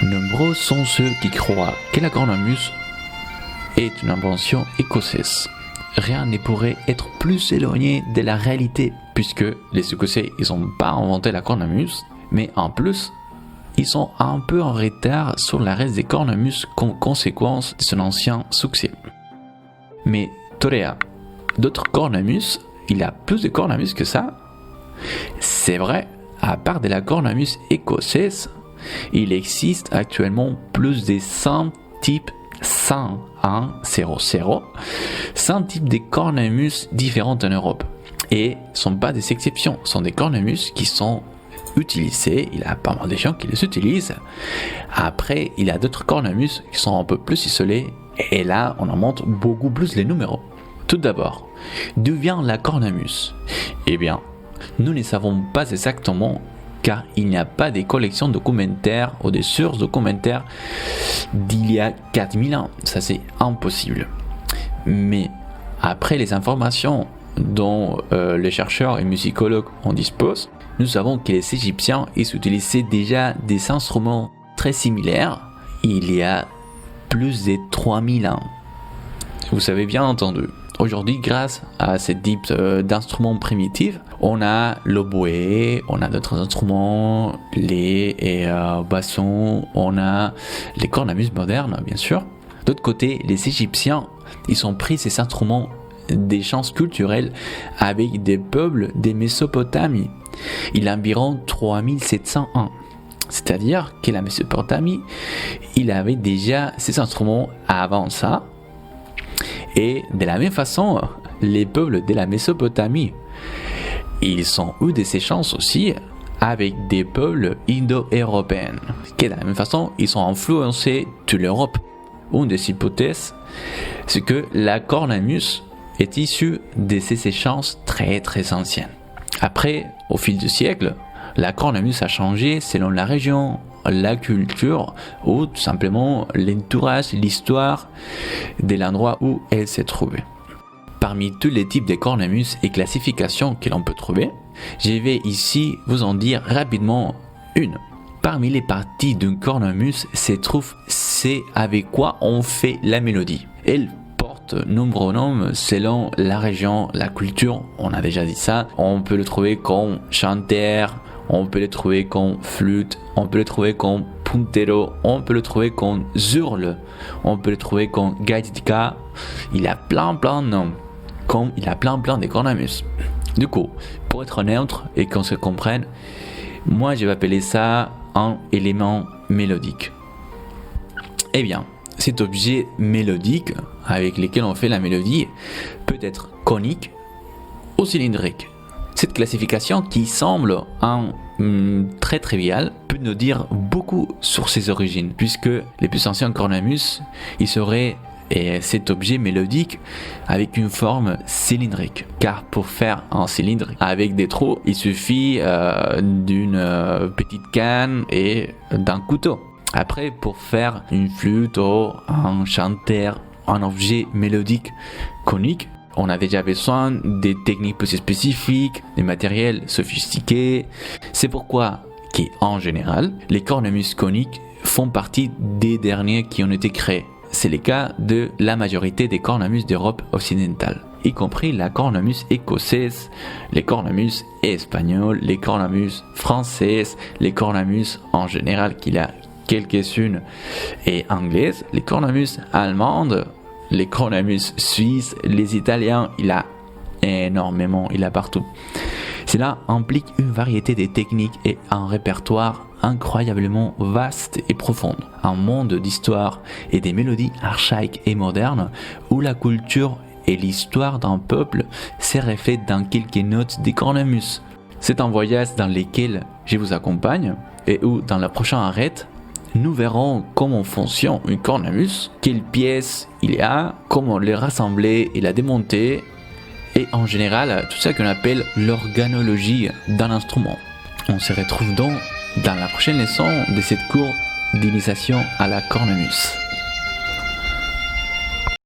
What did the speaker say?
Nombreux sont ceux qui croient que la cornemuse est une invention écossaise. Rien ne pourrait être plus éloigné de la réalité, puisque les Écossais, ils n'ont pas inventé la cornemuse, mais en plus, ils sont un peu en retard sur la reste des cornemuses comme conséquence de son ancien succès. Mais Torea, d'autres cornemuses, il y a plus de cornemuses que ça. C'est vrai, à part de la cornemuse écossaise, il existe actuellement plus de 100 types 100 types de cornemuses différentes en Europe. Et ce ne sont pas des exceptions, ce sont des cornemuses qui sont utilisées, il y a pas mal de gens qui les utilisent. Après, il y a d'autres cornemuses qui sont un peu plus isolées, et là, on en montre beaucoup plus les numéros. Tout d'abord, d'où vient la cornemuse? Eh bien, nous ne savons pas exactement, car il n'y a pas de collections documentaires ou de sources documentaires d'il y a 4000 ans. Ça, c'est impossible. Mais après les informations dont les chercheurs et musicologues en disposent, nous savons que les Égyptiens ils utilisaient déjà des instruments très similaires il y a plus de 3000 ans. Vous savez bien entendu. Aujourd'hui, grâce à ce type d'instruments primitifs, on a l'oboé, on a d'autres instruments, les bassons, on a les cornemuses modernes, bien sûr. D'autre côté, les Égyptiens, ils ont pris ces instruments des chants culturels avec des peuples de Mésopotamie. Il y a environ 3700 ans. C'est-à-dire que la Mésopotamie, il avait déjà ces instruments avant ça. Et de la même façon, les peuples de la Mésopotamie, ils ont eu des échanges aussi avec des peuples indo-européens. Et de la même façon, ils ont influencé toute l'Europe. Une des hypothèses, c'est que la cornemuse est issue de ces échanges très très anciens. Après, au fil du siècle, la cornemuse a changé selon la région, la culture ou tout simplement l'entourage, l'histoire de l'endroit où elle s'est trouvée. Parmi tous les types de cornemuses et classifications que l'on peut trouver, je vais ici vous en dire rapidement une. Parmi les parties d'une cornemuse se trouve c'est avec quoi on fait la mélodie. Elle porte nombreux noms selon la région, la culture, on a déjà dit ça. On peut le trouver comme chanteur, on peut le trouver comme flûte, on peut le trouver comme puntero, on peut le trouver comme zurle, on peut le trouver comme gaïtika. Il a plein de noms, comme il a plein de cornemuses. Du coup, pour être neutre et qu'on se comprenne, moi je vais appeler ça un élément mélodique. Eh bien, cet objet mélodique avec lequel on fait la mélodie peut être conique ou cylindrique. Cette classification qui semble très triviale peut nous dire beaucoup sur ses origines, puisque les plus anciens cornemuses, ils seraient cet objet mélodique avec une forme cylindrique. Car pour faire un cylindre avec des trous, il suffit d'une petite canne et d'un couteau. Après, pour faire une flûte ou un chanteur, un objet mélodique conique, on a déjà besoin des techniques plus spécifiques, des matériels sophistiqués. C'est pourquoi qu'en général, les cornemuses coniques font partie des derniers qui ont été créés. C'est le cas de la majorité des cornemuses d'Europe occidentale, y compris la cornemuse écossaise, les cornemuses espagnoles, les cornemuses françaises, les cornemuses en général qu'il y a quelques-unes et anglaises, les cornemuses allemandes, les cornemuses suisses, les italiens, il y a énormément, il y a partout. Cela implique une variété de techniques et un répertoire incroyablement vaste et profond. Un monde d'histoire et des mélodies archaïques et modernes où la culture et l'histoire d'un peuple se reflètent dans quelques notes des cornemuses. C'est un voyage dans lequel je vous accompagne et où dans la prochaine arrête, nous verrons comment fonctionne une cornemuse, quelles pièces il y a, comment les rassembler et la démonter, et en général tout ça qu'on appelle l'organologie d'un instrument. On se retrouve donc dans la prochaine leçon de cette cours d'initiation à la cornemuse.